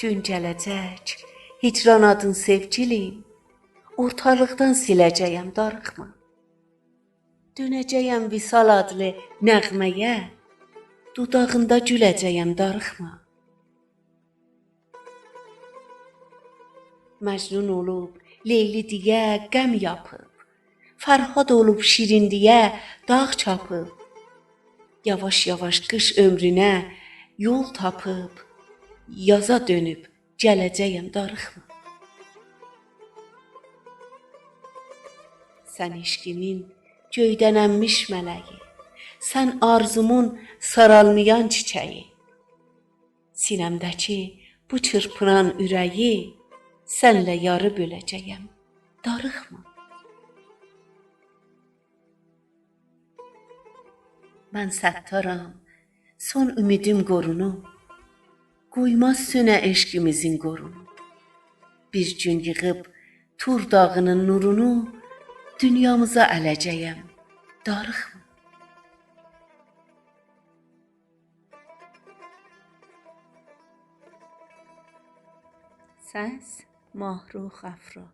Gün gələcək, hicran adın sevgilim, ortalıqdan siləcəyəm, darıxma. Dönəcəyəm visal adlı nəğməyə, dudağında güləcəyəm, darıxma. Məcnun olub Leyli deyə qəm yapıb, Fərhad olub Şirin deyə dağ çapıb, yavaş-yavaş qış ömrünə yol tapıb, yaza dönüb gələcəyəm, darıxma. Sən eşqimin göydən ənmiş mələyi, sən arzumun saralmayan çiçəyi, sinəmdəki bu çırpınan ürəyi sənlə yarı böləcəyəm, darıxma. Mən səttaram, son ümidim qorunub, qoymaz sönə eşqimizin qorunu. Bir gün yığıb Tur dağının nurunu, dünyamıza ələcəyəm, darıxma. Səs Mahrux Əfra.